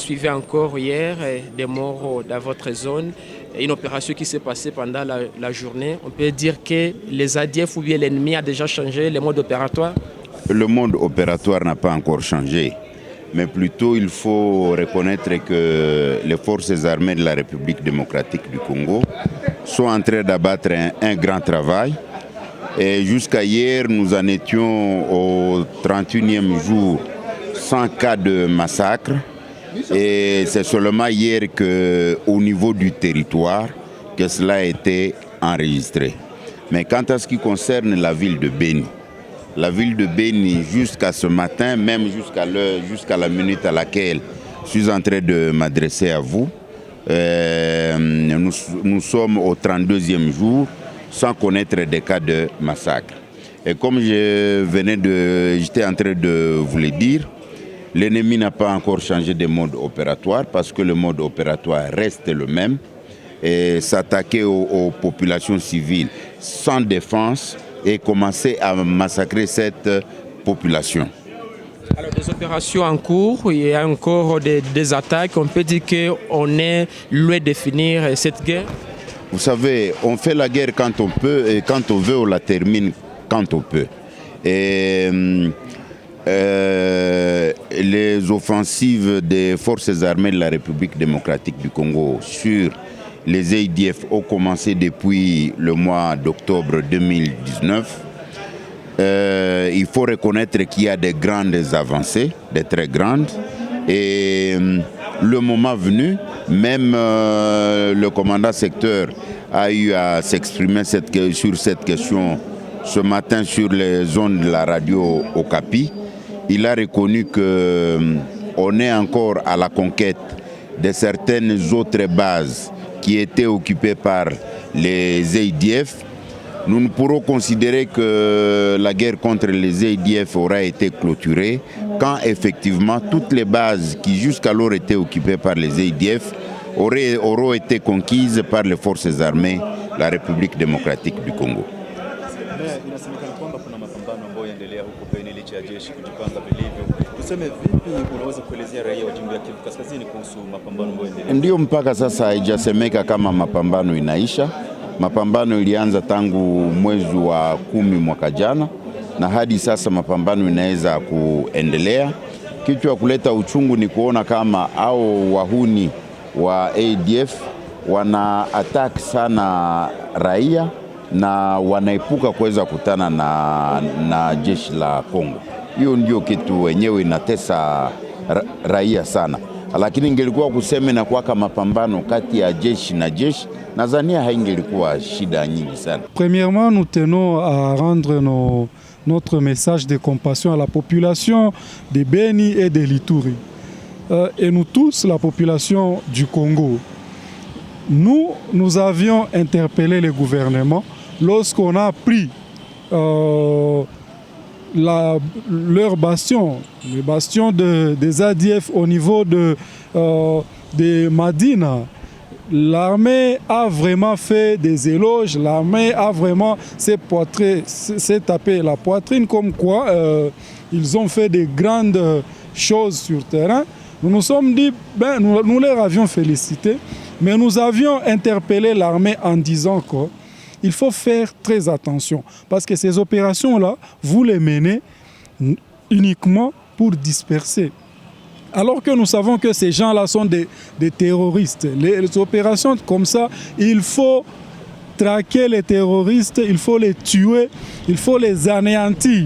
suivi encore hier des morts dans votre zone. Une opération qui s'est passée pendant la journée. On peut dire que les ADF ou bien l'ennemi a déjà changé le mode opératoire? Le mode opératoire n'a pas encore changé. Mais plutôt, il faut reconnaître que les forces armées de la République démocratique du Congo sont en train d'abattre un grand travail. Et jusqu'à hier, nous en étions au 31e jour sans cas de massacre. Et c'est seulement hier qu'au niveau du territoire que cela a été enregistré. Mais quant à ce qui concerne la ville de Beni, jusqu'à ce matin, même jusqu'à la minute à laquelle je suis en train de m'adresser à vous, nous sommes au 32e jour sans connaître des cas de massacre. Et comme j'étais en train de vous le dire, l'ennemi n'a pas encore changé de mode opératoire parce que le mode opératoire reste le même et s'attaquer aux populations civiles sans défense et commencer à massacrer cette population. Alors, des opérations en cours, il y a encore des attaques. On peut dire qu'on est loin de finir cette guerre. Vous savez, on fait la guerre quand on peut et quand on veut, on la termine quand on peut. Et les offensives des forces armées de la République démocratique du Congo sur les ADF ont commencé depuis le mois d'octobre 2019. Il faut reconnaître qu'il y a des grandes avancées, des très grandes. Et le moment venu, même le commandant secteur a eu à s'exprimer sur cette question ce matin sur les zones de la radio Okapi. Il a reconnu qu'on est encore à la conquête de certaines autres bases qui étaient occupées par les ADF. Nous ne pourrons considérer que la guerre contre les ADF aura été clôturée quand effectivement toutes les bases qui jusqu'alors étaient occupées par les ADF auront été conquises par les forces armées de la République démocratique du Congo. Ndio mpaka sasa haijasemeka kama mapambano inaisha. Mapambano ilianza tangu mwezi wa 10 mwaka jana na hadi sasa mapambano inaweza kuendelea. Kitu ya kuleta uchungu ni kuona kama hao wahuni wa ADF wana attack sana raia na wanaepuka kuweza kutana na jeshi la Kongo. Hiyo ndio kitu wenyewe inatesa raia sana. Lakini ingelikuwa kuseme na kuwaka mapambano kati ya jeshi na jeshi, nadhania haingelikuwa shida nyingi sana. Premièrement, nous tenons à rendre notre message de compassion à la population de Beni et de l'Ituri. Et nous tous, la population du Congo, nous avions interpellé le gouvernement lorsqu'on a pris leur bastion, le bastion des ADF au niveau de Madina. L'armée a vraiment fait des éloges, l'armée a vraiment s'est tapé la poitrine comme quoi ils ont fait de grandes choses sur terrain. Nous nous sommes dit, nous les avions félicités, mais nous avions interpellé l'armée en disant qu'il faut faire très attention parce que ces opérations-là, vous les menez uniquement pour disperser. Alors que nous savons que ces gens-là sont des terroristes. Les opérations comme ça, il faut traquer les terroristes, il faut les tuer, il faut les anéantir.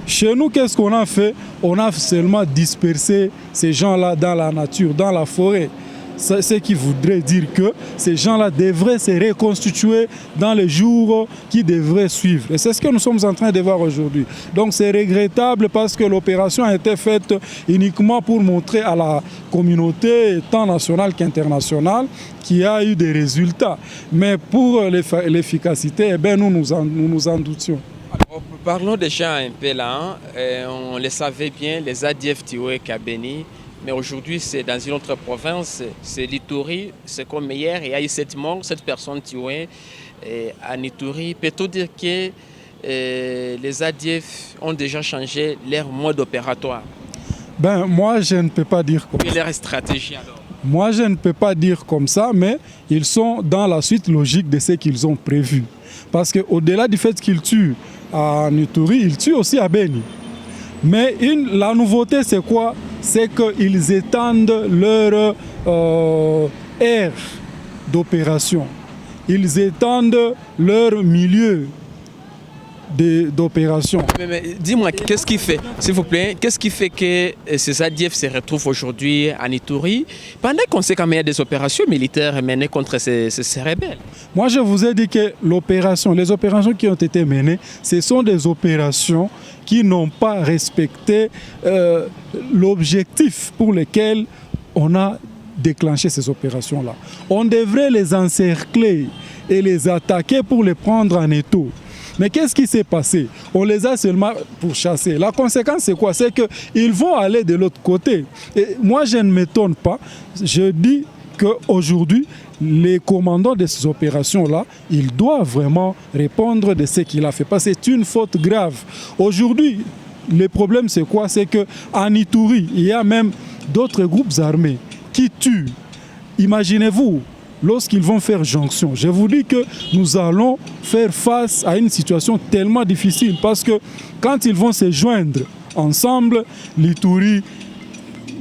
Chez nous, qu'est-ce qu'on a fait? On a seulement dispersé ces gens-là dans la nature, dans la forêt. Ce qui voudrait dire que ces gens-là devraient se reconstituer dans les jours qui devraient suivre. Et c'est ce que nous sommes en train de voir aujourd'hui. Donc c'est regrettable parce que l'opération a été faite uniquement pour montrer à la communauté, tant nationale qu'internationale, qu'il y a eu des résultats. Mais pour l'efficacité, nous nous en doutions. Alors, parlons déjà un peu là. On le savait bien, les ADF tués à Beni. Mais aujourd'hui, c'est dans une autre province, c'est l'Ituri, c'est comme hier, il y a eu 7 morts, 7 personnes tuées à Ituri. Peut-on dire que les ADF ont déjà changé leur mode opératoire? Ben, moi, je ne peux pas dire comme Quelle est leur stratégie alors? Moi, je ne peux pas dire comme ça, mais ils sont dans la suite logique de ce qu'ils ont prévu. Parce qu'au-delà du fait qu'ils tuent à Ituri, ils tuent aussi à Beni. Mais la nouveauté, c'est quoi? C'est qu'ils étendent leur aire d'opération. Ils étendent leur milieu d'opération. Mais dis-moi, qu'est-ce qui fait, s'il vous plaît, qu'est-ce qui fait que ces ADF se retrouvent aujourd'hui en Ituri pendant qu'on sait quand même il y a des opérations militaires menées contre ces rebelles? Moi, je vous ai dit que les opérations qui ont été menées, ce sont des opérations qui n'ont pas respecté l'objectif pour lequel on a déclenché ces opérations-là. On devrait les encercler et les attaquer pour les prendre en étau. Mais qu'est-ce qui s'est passé? On les a seulement pour chasser. La conséquence, c'est quoi? C'est qu'ils vont aller de l'autre côté. Et moi, je ne m'étonne pas. Je dis qu'aujourd'hui, les commandants de ces opérations-là, ils doivent vraiment répondre de ce qu'il a fait. Parce que c'est une faute grave. Aujourd'hui, le problème, c'est quoi? C'est qu'en Ituri, il y a même d'autres groupes armés qui tuent. Imaginez-vous, lorsqu'ils vont faire jonction, je vous dis que nous allons faire face à une situation tellement difficile parce que quand ils vont se joindre ensemble, l'Ituri,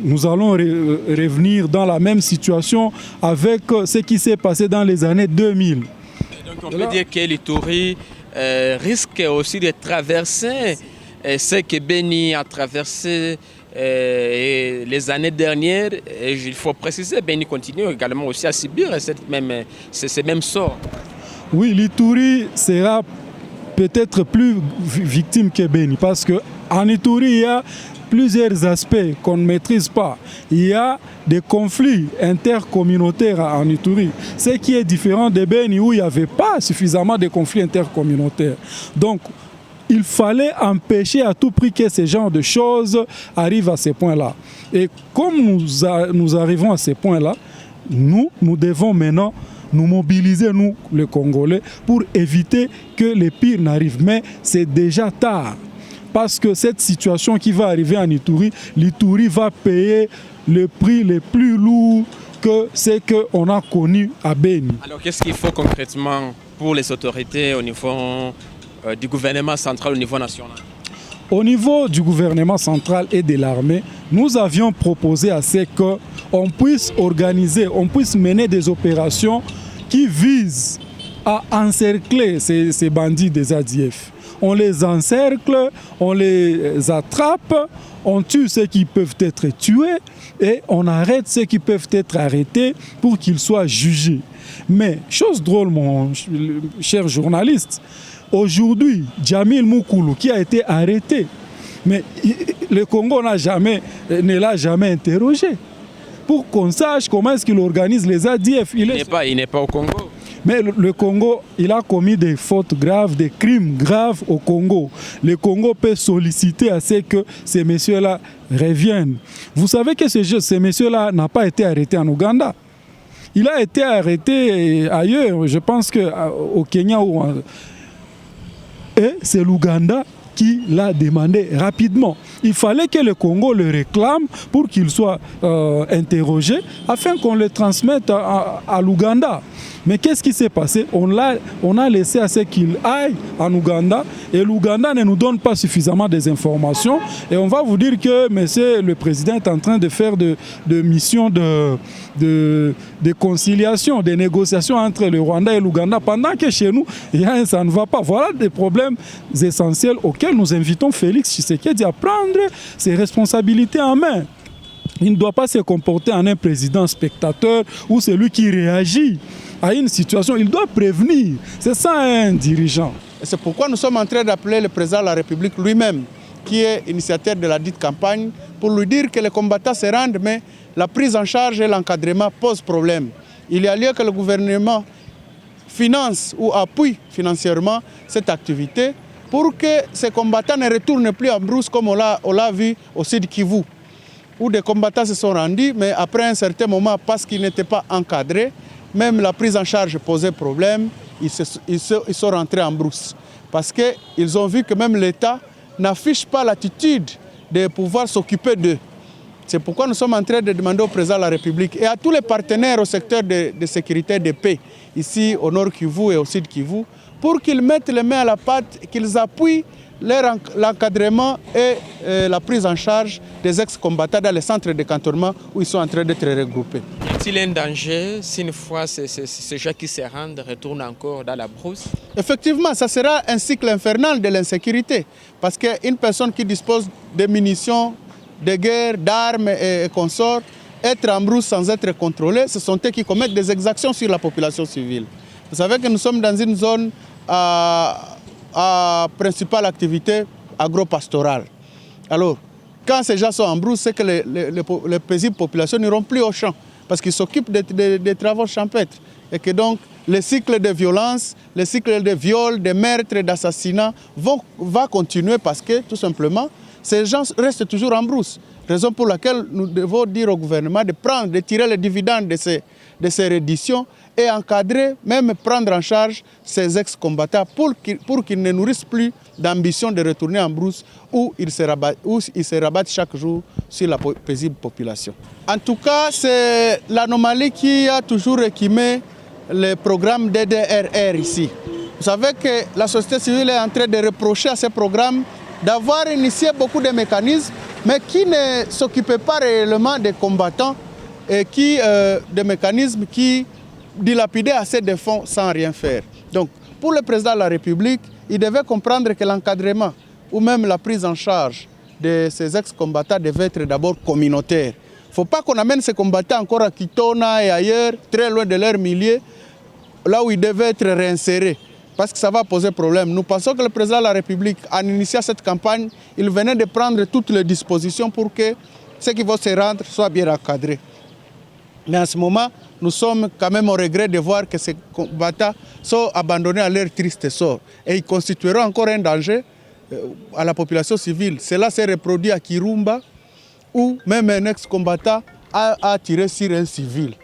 nous allons revenir dans la même situation avec ce qui s'est passé dans les années 2000. Donc on peut dire que l'Ituri risque aussi de traverser ce que Beni a traversé les années dernières. Et il faut préciser, Beni continue également aussi à subir ces mêmes sorts. Oui, l'Ituri sera peut-être plus victime que Beni parce qu'en Ituri, il y a plusieurs aspects qu'on ne maîtrise pas. Il y a des conflits intercommunautaires en Ituri, ce qui est différent de Beni où il n'y avait pas suffisamment de conflits intercommunautaires. Donc, il fallait empêcher à tout prix que ce genre de choses arrivent à ce point-là. Et comme nous arrivons à ce point-là, nous devons maintenant nous mobiliser, nous, les Congolais, pour éviter que les pires n'arrivent. Mais c'est déjà tard. Parce que cette situation qui va arriver en Ituri, l'Ituri va payer le prix le plus lourd que ce qu'on a connu à Beni. Alors qu'est-ce qu'il faut concrètement pour les autorités au niveau du gouvernement central, au niveau national? Au niveau du gouvernement central et de l'armée, nous avions proposé à ce qu'on puisse organiser, on puisse mener des opérations qui visent à encercler ces bandits des ADF. On les encercle, on les attrape, on tue ceux qui peuvent être tués et on arrête ceux qui peuvent être arrêtés pour qu'ils soient jugés. Mais, chose drôle, mon cher journaliste, aujourd'hui, Djamil Moukoulou qui a été arrêté, mais le Congo ne l'a jamais interrogé pour qu'on sache comment est-ce qu'il organise les ADF. Il n'est pas au Congo. Mais le Congo, il a commis des fautes graves, des crimes graves au Congo. Le Congo peut solliciter à ce que ces messieurs-là reviennent. Vous savez que ces messieurs-là n'ont pas été arrêtés en Ouganda. Il a été arrêté ailleurs, je pense qu'au Kenya. Et c'est l'Ouganda qui l'a demandé rapidement. Il fallait que le Congo le réclame pour qu'il soit interrogé afin qu'on le transmette à l'Ouganda. Mais qu'est-ce qui s'est passé? On a laissé à ce qu'il aille en Ouganda et l'Ouganda ne nous donne pas suffisamment des informations. Et on va vous dire que monsieur le président est en train de faire de missions de conciliation, de négociations entre le Rwanda et l'Ouganda, pendant que chez nous, ça ne va pas. Voilà des problèmes essentiels auxquels nous invitons Félix Tshisekedi à prendre ses responsabilités en main. Il ne doit pas se comporter en un président spectateur ou celui qui réagit à une situation. Il doit prévenir. C'est ça un dirigeant. C'est pourquoi nous sommes en train d'appeler le président de la République lui-même, qui est initiateur de la dite campagne, pour lui dire que les combattants se rendent, mais la prise en charge et l'encadrement posent problème. Il y a lieu que le gouvernement finance ou appuie financièrement cette activité pour que ces combattants ne retournent plus en brousse comme on l'a vu au Sud Kivu, où des combattants se sont rendus, mais après un certain moment, parce qu'ils n'étaient pas encadrés, même la prise en charge posait problème, ils sont rentrés en brousse. Parce qu'ils ont vu que même l'État n'affiche pas l'attitude de pouvoir s'occuper d'eux. C'est pourquoi nous sommes en train de demander au président de la République et à tous les partenaires au secteur de sécurité et de paix, ici au Nord Kivu et au Sud Kivu, pour qu'ils mettent les mains à la pâte, qu'ils appuient l'encadrement et la prise en charge des ex-combattants dans les centres de cantonnement où ils sont en train d'être regroupés. Y a-t-il un danger si une fois ces gens qui se rendent retournent encore dans la brousse? Effectivement, ça sera un cycle infernal de l'insécurité. Parce qu'une personne qui dispose de munitions, de guerre, d'armes et consorts, être en brousse sans être contrôlé, ce sont eux qui commettent des exactions sur la population civile. Vous savez que nous sommes dans une zone à principale activité agro-pastorale. Alors, quand ces gens sont en brousse, c'est que les paisibles populations n'iront plus au champ parce qu'ils s'occupent des travaux champêtres. Et que donc, le cycle de violence, le cycle de viol, de meurtres, d'assassinats va continuer parce que, tout simplement, ces gens restent toujours en brousse. Raison pour laquelle nous devons dire au gouvernement de tirer les dividendes de ces redditions et encadrer, même prendre en charge ces ex-combattants pour qu'ils ne nourrissent plus d'ambition de retourner en brousse où ils se rabattent chaque jour sur la paisible population. En tout cas, c'est l'anomalie qui a toujours équimé le programme DDRR ici. Vous savez que la société civile est en train de reprocher à ce programme d'avoir initié beaucoup de mécanismes, mais qui ne s'occupaient pas réellement des combattants et des mécanismes qui dilapidaient assez de fonds sans rien faire. Donc, pour le président de la République, il devait comprendre que l'encadrement ou même la prise en charge de ces ex-combattants devait être d'abord communautaire. Il ne faut pas qu'on amène ces combattants encore à Kitona et ailleurs, très loin de leur milieu, là où ils devaient être réinsérés, parce que ça va poser problème. Nous pensons que le président de la République, en initiant cette campagne, il venait de prendre toutes les dispositions pour que ceux qui vont se rendre soient bien encadrés. Mais en ce moment, nous sommes quand même au regret de voir que ces combattants sont abandonnés à leur triste sort. Et ils constitueront encore un danger à la population civile. Cela s'est reproduit à Kirumba, où même un ex-combattant a tiré sur un civil.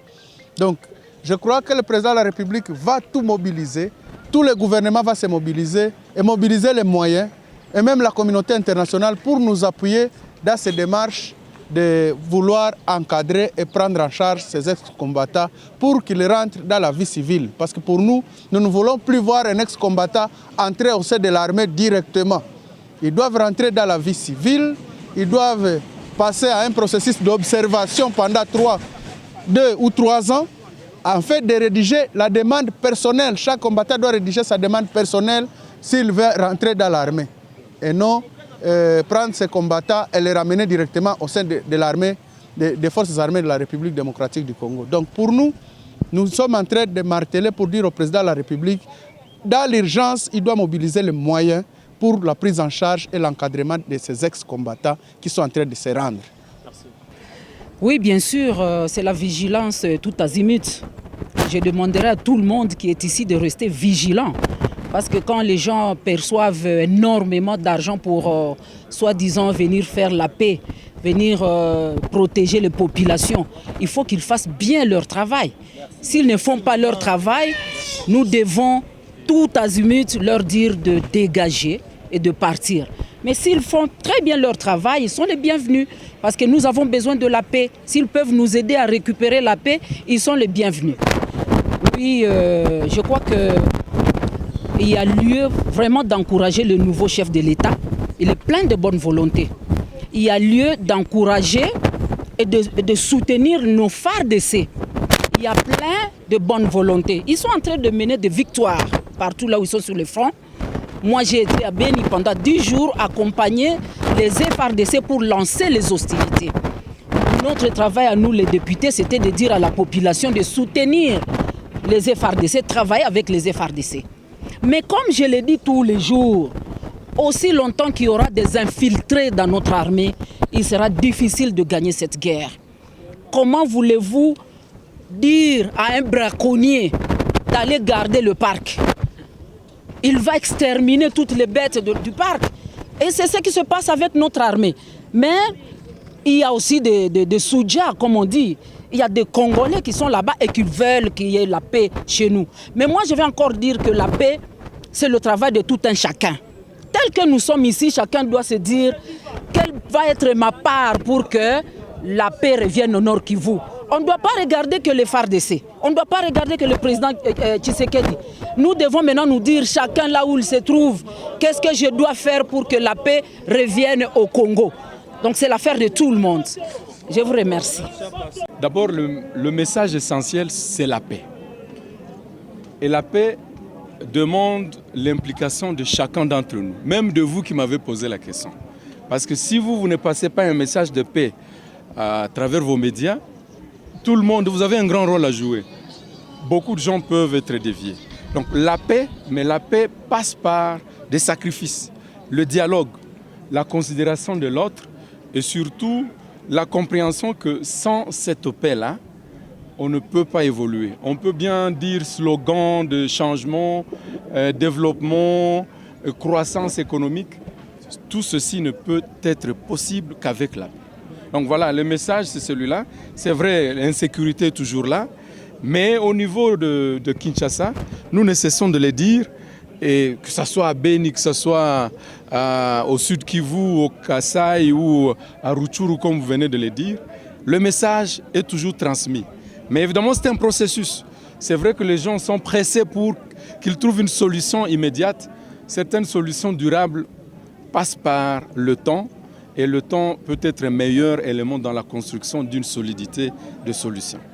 Donc, je crois que le président de la République va tout mobiliser, tout le gouvernement va se mobiliser et mobiliser les moyens, et même la communauté internationale pour nous appuyer dans ces démarches de vouloir encadrer et prendre en charge ces ex-combattants pour qu'ils rentrent dans la vie civile. Parce que pour nous, nous ne voulons plus voir un ex-combattant entrer au sein de l'armée directement. Ils doivent rentrer dans la vie civile, ils doivent passer à un processus d'observation pendant 2 ou 3 ans, en fait de rédiger la demande personnelle. Chaque combattant doit rédiger sa demande personnelle s'il veut rentrer dans l'armée. Et non prendre ces combattants et les ramener directement au sein de l'armée, des forces armées de la République démocratique du Congo. Donc pour nous, nous sommes en train de marteler pour dire au président de la République, dans l'urgence, il doit mobiliser les moyens pour la prise en charge et l'encadrement de ces ex-combattants qui sont en train de se rendre. Merci. Oui, bien sûr, c'est la vigilance tout azimut. Je demanderai à tout le monde qui est ici de rester vigilant. Parce que quand les gens perçoivent énormément d'argent pour, soi-disant, venir faire la paix, venir protéger les populations, il faut qu'ils fassent bien leur travail. S'ils ne font pas leur travail, nous devons tout azimut leur dire de dégager et de partir. Mais s'ils font très bien leur travail, ils sont les bienvenus. Parce que nous avons besoin de la paix. S'ils peuvent nous aider à récupérer la paix, ils sont les bienvenus. Oui, je crois qu'il y a lieu vraiment d'encourager le nouveau chef de l'État. Il est plein de bonne volonté. Il y a lieu d'encourager et de soutenir nos FARDC. Il y a plein de bonne volonté. Ils sont en train de mener des victoires partout là où ils sont sur le front. Moi, j'ai été à Beni pendant 10 jours, accompagner les FARDC pour lancer les hostilités. Notre travail à nous, les députés, c'était de dire à la population de soutenir les FARDC, travailler avec les FARDC. Mais comme je le dis tous les jours, aussi longtemps qu'il y aura des infiltrés dans notre armée, il sera difficile de gagner cette guerre. Comment voulez-vous dire à un braconnier d'aller garder le parc? Il va exterminer toutes les bêtes du parc. Et c'est ce qui se passe avec notre armée. Mais il y a aussi des soudjas, comme on dit. Il y a des Congolais qui sont là-bas et qui veulent qu'il y ait la paix chez nous. Mais moi, je vais encore dire que la paix, c'est le travail de tout un chacun. Tel que nous sommes ici, chacun doit se dire quelle va être ma part pour que la paix revienne au Nord Kivu. On ne doit pas regarder que les FARDC, on ne doit pas regarder que le président Tshisekedi. Nous devons maintenant nous dire, chacun là où il se trouve, qu'est-ce que je dois faire pour que la paix revienne au Congo. Donc c'est l'affaire de tout le monde. Je vous remercie. D'abord, le message essentiel, c'est la paix. Et la paix demande l'implication de chacun d'entre nous, même de vous qui m'avez posé la question. Parce que si vous ne passez pas un message de paix à travers vos médias, tout le monde, vous avez un grand rôle à jouer. Beaucoup de gens peuvent être déviés. Donc la paix, mais la paix passe par des sacrifices, le dialogue, la considération de l'autre et surtout la compréhension que sans cette paix-là, on ne peut pas évoluer. On peut bien dire slogan de changement, développement, croissance économique. Tout ceci ne peut être possible qu'avec la paix. Donc voilà, le message c'est celui-là. C'est vrai, l'insécurité est toujours là, mais au niveau de Kinshasa, nous ne cessons de le dire, et que ce soit à Beni, que ce soit au Sud Kivu, au Kasaï ou à Rutshuru, comme vous venez de le dire, le message est toujours transmis. Mais évidemment, c'est un processus. C'est vrai que les gens sont pressés pour qu'ils trouvent une solution immédiate. Certaines solutions durables passent par le temps, et le temps peut être un meilleur élément dans la construction d'une solidité de solutions.